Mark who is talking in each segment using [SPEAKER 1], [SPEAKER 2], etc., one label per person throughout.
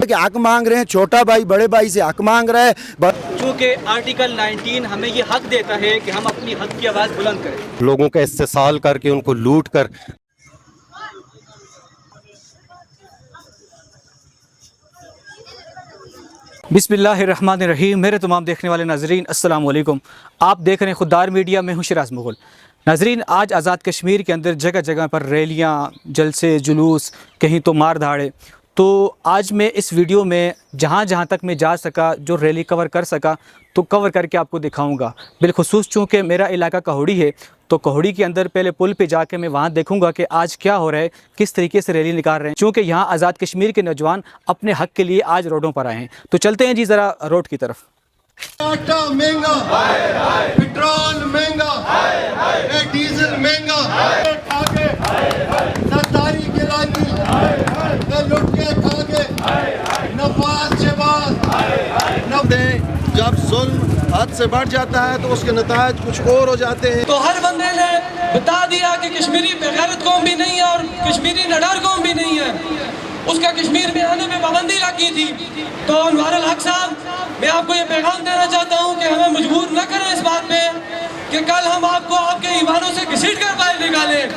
[SPEAKER 1] कि हक मांग रहे हैं, छोटा भाई बड़े भाई से हक मांग रहा है।
[SPEAKER 2] चूँकि आर्टिकल 19 हमें ये हक देता है कि हम अपनी हक की आवाज़ बुलंद करें।
[SPEAKER 3] लोगों का इस्तेसाल करके उनको लूट कर
[SPEAKER 4] बिस्मिल्लाहिर्रहमानिर्रहीम। मेरे तमाम देखने वाले नाजरीन अस्सलाम वालेकुम। आप देख रहे हैं खुददार मीडिया में हूँ शिराज मुगल। नाजरीन, आज आज़ाद कश्मीर के अंदर जगह जगह पर रैलियाँ, जलसे, जुलूस, कहीं तो मार धाड़े। तो आज मैं इस वीडियो में जहाँ जहाँ तक मैं जा सका, जो रैली कवर कर सका तो कवर करके आपको दिखाऊंगा। बिलखुसूस चूँकि मेरा इलाका कहोड़ी है तो कहोड़ी के अंदर पहले पुल पे जाके मैं वहाँ देखूंगा कि आज क्या हो रहा है, किस तरीके से रैली निकाल रहे हैं, क्योंकि यहाँ आज़ाद कश्मीर के नौजवान अपने हक के लिए आज रोडों पर आए हैं। तो चलते हैं जी ज़रा रोड की तरफ।
[SPEAKER 5] आटा महंगा, पेट्रोल महंगा, डीजल महंगा, सरदारी गिरानी, लुट के खा के, नवाज शहबाज न दे। जब जुल्म हद से बढ़ जाता है तो उसके नतायज कुछ और हो जाते हैं।
[SPEAKER 6] तो हर बंदे ने बता दिया कि कश्मीरी बेगैरत कौम भी नहीं है और कश्मीरी नडार कौम भी नहीं है, उसका कश्मीर में आने में पाबंदी लगी थी। तो अनवारुल हक साहब, मैं आपको ये पैगाम देना चाहता हूँ कि हमें मजबूर न करें इस बात पे कि कल हम आपको आपके ईमानों से घसीट कर बाहर निकालें।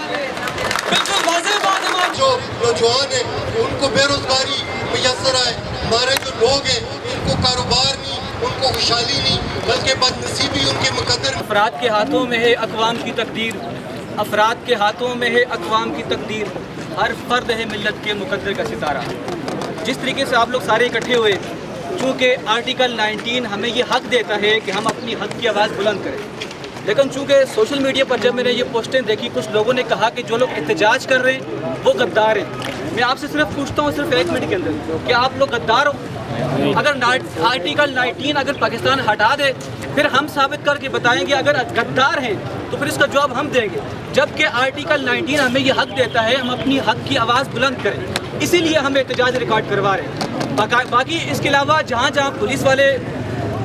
[SPEAKER 6] बिल्कुल वाज़ेह बात है।
[SPEAKER 5] जो नौजवान हैं उनको बेरोजगारी मैसर आए, हमारे जो लोग हैं उनको कारोबार नहीं, उनको खुशहाली नहीं, बल्कि बदनसीबी उनके मुकद्दर।
[SPEAKER 2] अफराद के हाथों में है अक़वाम की तकदीर, अफराद के हाथों में है अक़वाम की तकदीर, हर फर्द है मिल्लत के मुकद्दर का सितारा। जिस तरीके से आप लोग सारे इकट्ठे हुए, चूँकि आर्टिकल 19 हमें ये हक देता है कि हम अपनी हक की आवाज़ बुलंद करें, लेकिन चूँकि सोशल मीडिया पर जब मैंने ये पोस्टें देखी, कुछ लोगों ने कहा कि जो लोग एहतजाज कर रहे हैं वो गद्दार हैं। मैं आपसे सिर्फ पूछता हूँ, सिर्फ 1 मिनट के अंदर, क्या आप लोग गद्दार हो? अगर आर्टिकल 19 अगर पाकिस्तान हटा दे, फिर हम साबित करके बताएंगे अगर गद्दार हैं तो फिर इसका जवाब हम देंगे। जबकि आर्टिकल 19 हमें ये हक देता है हम अपनी हक की आवाज़ बुलंद करें, इसीलिए हम एहतजाज रिकॉर्ड करवा रहे हैं। बाकी इसके अलावा जहाँ जहाँ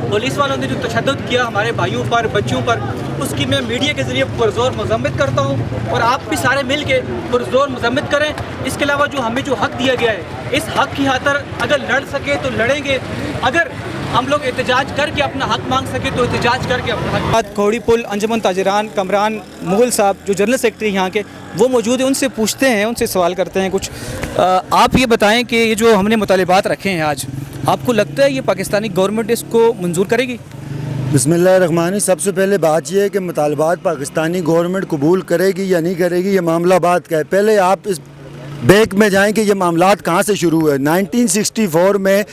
[SPEAKER 2] पुलिस वालों ने जो तशद्दुद किया हमारे भाइयों पर, बच्चों पर, उसकी मैं मीडिया के ज़रिए पुरज़ोर मज़म्मत करता हूँ और आप भी सारे मिल के पुरज़ोर मज़म्मत करें। इसके अलावा जो हमें जो हक दिया गया है, इस हक की खातिर अगर लड़ सके तो लड़ेंगे, अगर हम लोग एहतजाज करके अपना हक मांग सके तो एहतजाज करके अपना हक।
[SPEAKER 4] कहोड़ी पुल अंजुमन ताजरान कमरान मुगल साहब जो जनरल सेक्रेटरी यहाँ के, वो मौजूद हैं, उनसे पूछते हैं, उनसे सवाल करते हैं कुछ। आप ये बताएं कि ये जो हमने मुतालिबात रखे हैं आज, आपको लगता है ये पाकिस्तानी गवर्नमेंट इसको मंजूर करेगी?
[SPEAKER 1] बिस्मिल्लाहिर्रहमानिर्रहीम। सबसे पहले बात यह है कि मुतालबात पाकिस्तानी गवर्नमेंट कबूल करेगी या नहीं करेगी, ये मामला बात का है। पहले आप इस बैक में जाएं कि ये मामलात कहाँ से शुरू हुए। 1964 में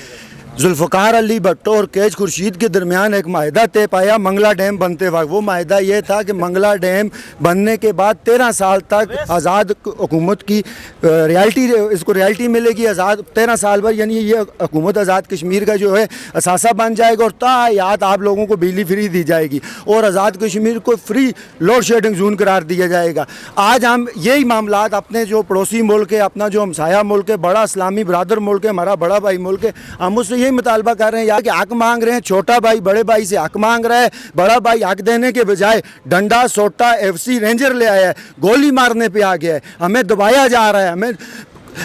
[SPEAKER 1] जुल्फ़कार अली भट्टो और कैच खुर्शीद के दरमियान एक माहिदा तय पाया मंगला डैम बनते वक्त। वो माहिदा ये था कि मंगला डैम बनने के बाद 13 साल तक आज़ाद हुकूमत की रियल्टी मिलेगी। आज़ाद 13 साल बाद, यानी ये हुकूमत आज़ाद कश्मीर का जो है असासा बन जाएगा और तायात आप लोगों को बिजली फ्री दी जाएगी और आज़ाद कश्मीर को फ्री लोड शेडिंग जोन करार दिया जाएगा। आज हम यही मामलात अपने जो पड़ोसी मुल्क है, अपना जो हमसाया मुल्क है, बड़ा इस्लामी बरादर मुल्क है, हमारा बड़ा भाई मुल्क है, हम उससे यही मुतालबा कर रहे हैं यार कि हक मांग रहे हैं। छोटा भाई बड़े भाई से हक मांग रहा है, बड़ा भाई हक देने के बजाय डंडा, सोटा, FC रेंजर ले आया है, गोली मारने पे आ गया है, हमें दबाया जा रहा है,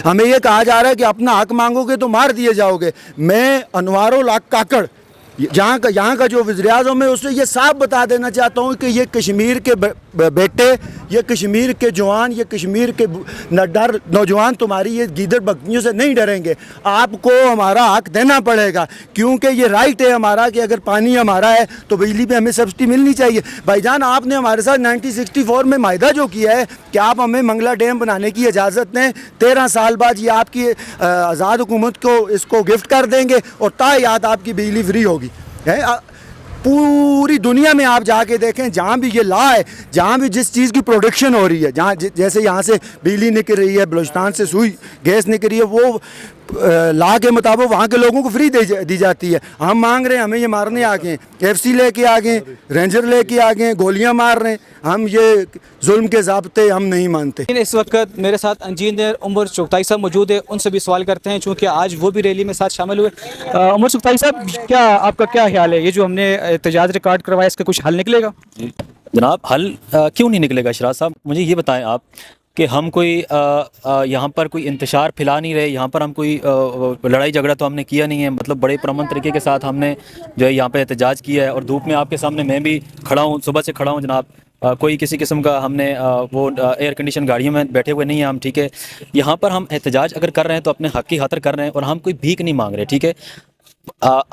[SPEAKER 1] हमें ये कहा जा रहा है कि अपना हक मांगोगे तो मार दिए जाओगे। मैं अनवारुल हक काकड़ यहाँ का जो वज़ीर-ए-आज़म है उससे ये साफ बता देना चाहता हूँ कि ये कश्मीर के बेटे, ये कश्मीर के जवान, ये कश्मीर के नडर नौजवान तुम्हारी ये गीदड़ बकरियों से नहीं डरेंगे। आपको हमारा हक देना पड़ेगा, क्योंकि ये राइट है हमारा कि अगर पानी हमारा है तो बिजली पे हमें सब्सिडी मिलनी चाहिए। भाईजान, आपने हमारे साथ 1964 में माहिदा जो किया है कि आप हमें मंगला डैम बनाने की इजाज़त दें, 13 साल बाद ये आपकी आज़ाद हुकूमत को इसको गिफ्ट कर देंगे और तायात आपकी बिजली फ्री होगी। पूरी दुनिया में आप जाके देखें, जहाँ भी ये ला है, जहाँ भी जिस चीज़ की प्रोडक्शन हो रही है, जहाँ जैसे यहाँ से बिजली निकल रही है, बलूचिस्तान से सुई गैस निकल रही है, वो ला के मुताबिक वहाँ के लोगों को फ्री दी जाती है। हम मांग रहे हैं, हमें ये मारने आ गए, FC लेके आ गए, रेंजर लेके आ गए, गोलियाँ मार रहे हैं। हम ये जुल्म के ज़ाब्ते हम नहीं मानते।
[SPEAKER 4] इस वक्त मेरे साथ इंजीनियर उमर चुगताई साहब मौजूद है, उनसे भी सवाल करते हैं, चूँकि आज वो भी रैली में साथ शामिल हुए। उमर चुगताई साहब, क्या आपका क्या ख्याल है, ये जो हमने एहतजाज रिकॉर्ड करवाया, इसका कुछ हल निकलेगा?
[SPEAKER 7] जनाब, हल क्यों नहीं निकलेगा? शराज साहब, मुझे ये बताएं आप, کہ ہم کوئی یہاں پر کوئی انتشار پھیلا نہیں رہے، یہاں پر ہم کوئی لڑائی جھگڑا تو ہم نے کیا نہیں ہے، مطلب بڑے پرامن طریقے کے ساتھ ہم نے جو ہے یہاں پہ احتجاج کیا ہے، اور دھوپ میں آپ کے سامنے میں بھی کھڑا ہوں، صبح سے کھڑا ہوں جناب، کوئی کسی قسم کا ہم نے وہ ایئر کنڈیشن گاڑیوں میں بیٹھے ہوئے نہیں ہیں ہم، ٹھیک ہے. یہاں پر ہم احتجاج اگر کر رہے ہیں تو اپنے حق کی خاطر کر رہے ہیں، اور ہم کوئی بھیک نہیں مانگ رہے، ٹھیک ہے.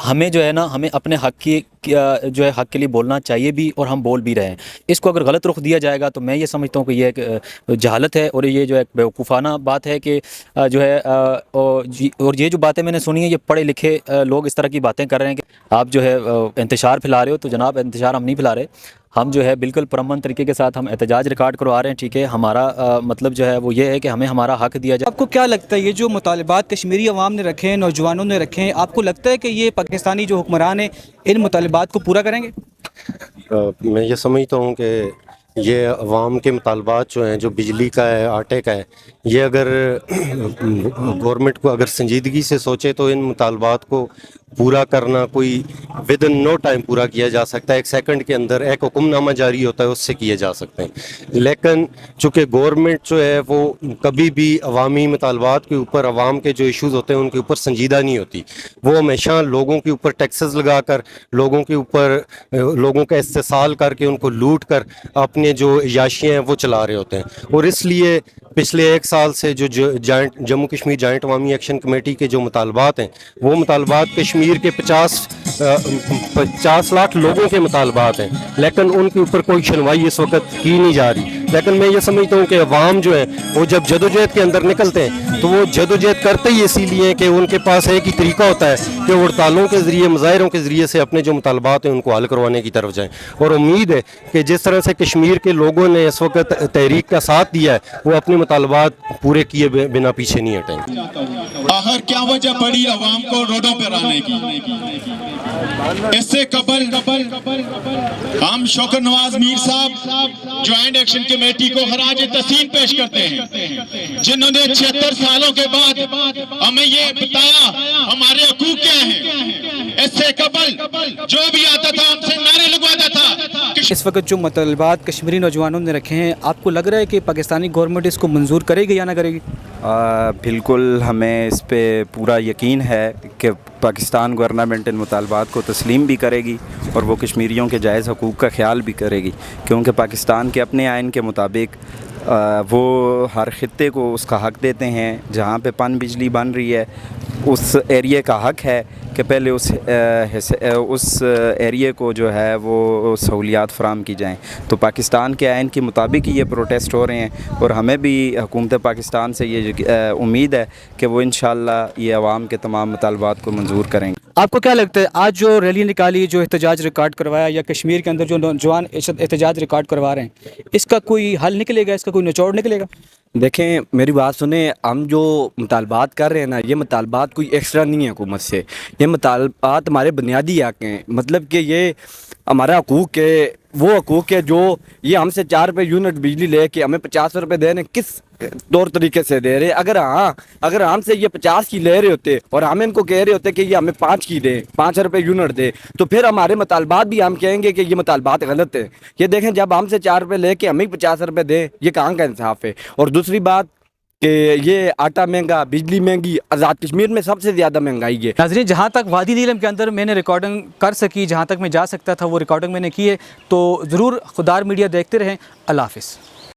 [SPEAKER 7] ہمیں جو ہے نا، ہمیں اپنے حق کی جو ہے حق کے لیے بولنا چاہیے بھی، اور ہم بول بھی رہے ہیں. اس کو اگر غلط رخ دیا جائے گا تو میں یہ سمجھتا ہوں کہ یہ ایک جہالت ہے، اور یہ جو ہے بیوقوفانہ بات ہے کہ جو ہے اور یہ جو باتیں میں نے سنی ہیں، یہ پڑھے لکھے لوگ اس طرح کی باتیں کر رہے ہیں کہ آپ جو ہے انتشار پھیلا رہے ہو. تو جناب انتشار ہم نہیں پھیلا رہے، ہم جو ہے بالکل پرامن طریقے کے ساتھ ہم احتجاج ریکارڈ کروا رہے ہیں، ٹھیک ہے. ہمارا مطلب جو ہے وہ یہ ہے کہ ہمیں ہمارا حق دیا جائے.
[SPEAKER 4] آپ کو کیا لگتا ہے یہ جو مطالبات کشمیری عوام نے رکھے ہیں، نوجوانوں نے رکھے ہیں، آپ کو لگتا ہے کہ یہ پاکستانی جو حکمران ہیں ان مطالبات کو پورا کریں گے؟
[SPEAKER 3] میں یہ سمجھتا ہوں کہ یہ عوام کے مطالبات جو ہیں، جو بجلی کا ہے، آٹے کا ہے، یہ اگر گورنمنٹ کو اگر سنجیدگی سے سوچے تو ان مطالبات کو پورا کرنا کوئی ود ان نو ٹائم پورا کیا جا سکتا ہے. 1 سیکنڈ کے اندر ایک حکم نامہ جاری ہوتا ہے، اس سے کیے جا سکتے ہیں. لیکن چونکہ گورنمنٹ جو ہے وہ کبھی بھی عوامی مطالبات کے اوپر، عوام کے جو ایشوز ہوتے ہیں ان کے اوپر سنجیدہ نہیں ہوتی. وہ ہمیشہ لوگوں کے اوپر ٹیکسز لگا کر، لوگوں کے اوپر لوگوں کا استحصال کر کے، ان کو لوٹ کر اپنے جو عیاشیاں ہیں وہ چلا رہے ہوتے ہیں. اور اس لیے پچھلے 1 سال سے جو جموں کشمیر جوائنٹ عوامی ایکشن کمیٹی کے جو مطالبات ہیں، وہ مطالبات کشمیر کے 50 لاکھ لوگوں کے مطالبات ہیں، لیکن ان کے اوپر کوئی سنوائی اس وقت کی نہیں جا رہی. لیکن میں یہ سمجھتا ہوں کہ عوام جو ہے وہ جب جدوجہد کے اندر نکلتے ہیں تو وہ جدوجہد کرتے ہی اسی لیے کہ ان کے پاس ایک ہی طریقہ ہوتا ہے کہ وہ ہڑتالوں کے ذریعے، مظاہروں کے ذریعے سے اپنے جو مطالبات ہیں ان کو حل کروانے کی طرف جائیں. اور امید ہے کہ جس طرح سے کشمیر کے لوگوں نے اس وقت تحریک کا ساتھ دیا ہے، وہ اپنے مطالبات پورے کیے بنا پیچھے نہیں ہٹیں گے.
[SPEAKER 8] آخر کیا وجہ پڑی عوام کو روڈوں پر آنے کی؟ اس سے قبل ہم شوکر نواز میر صاحب جوائنٹ ایکشن کمیٹی کو خراج تحسین پیش کرتے ہیں، جنہوں نے 76 سالوں کے بعد ہمیں یہ بتایا ہمارے حقوق کیا ہیں. اس سے قبل جو بھی آتا تھا ہم سے نعرے لگواتا تھا.
[SPEAKER 4] اس وقت جو مطالبات کشمیری نوجوانوں نے رکھے ہیں، آپ کو لگ رہا ہے کہ پاکستانی گورنمنٹ اس کو منظور کرے گی یا نہ کرے گی؟
[SPEAKER 9] بالکل ہمیں اس پہ پورا یقین ہے کہ پاکستان گورنمنٹ ان مطالبات کو تسلیم بھی کرے گی، اور وہ کشمیریوں کے جائز حقوق کا خیال بھی کرے گی، کیونکہ پاکستان کے اپنے آئین کے مطابق وہ ہر خطے کو اس کا حق دیتے ہیں. جہاں پہ پن بجلی بن رہی ہے اس ایریے کا حق ہے کہ پہلے اس ایریے کو جو ہے وہ سہولیات فراہم کی جائیں. تو پاکستان کے آئین کے مطابق یہ پروٹیسٹ ہو رہے ہیں، اور ہمیں بھی حکومت پاکستان سے یہ امید ہے کہ وہ انشاءاللہ یہ عوام کے تمام مطالبات کو منظور کریں گے.
[SPEAKER 4] آپ کو کیا لگتا ہے آج جو ریلی نکالی، جو احتجاج ریکارڈ کروایا، یا کشمیر کے اندر جو نوجوان احتجاج ریکارڈ کروا رہے ہیں، اس کا کوئی حل نکلے گا، اس کا کوئی نچوڑ نکلے گا؟
[SPEAKER 10] دیکھیں میری بات سنیں، ہم جو مطالبات کر رہے ہیں نا، یہ مطالبات کوئی ایکسٹرا نہیں ہے حکومت سے، یہ مطالبات ہمارے بنیادی حق ہیں. مطلب کہ یہ ہمارا حقوق ہے، وہ حقوق ہے جو یہ ہم سے 4 روپے یونٹ بجلی لے کے ہمیں 50 روپے دے رہے ہیں. کس طور طریقے سے دے رہے؟ اگر ہم سے یہ 50 کی لے رہے ہوتے اور ہم ان کو کہہ رہے ہوتے کہ یہ ہمیں 5 کی دیں، 5 روپے یونٹ دے، تو پھر ہمارے مطالبات بھی ہم کہیں گے کہ یہ مطالبات غلط ہیں. یہ دیکھیں جب ہم سے 4 روپے لے کے ہمیں 50 روپے دیں، یہ کہاں کا انصاف ہے؟ اور دوسری بات کہ یہ آٹا مہنگا، بجلی مہنگی، آزاد کشمیر میں سب سے زیادہ مہنگائی ہے.
[SPEAKER 4] ناظرین، جہاں تک وادی نیلم کے اندر میں نے ریکارڈنگ کر سکی، جہاں تک میں جا سکتا تھا وہ ریکارڈنگ میں نے کی ہے. تو ضرور خودار میڈیا دیکھتے رہیں. اللہ حافظ.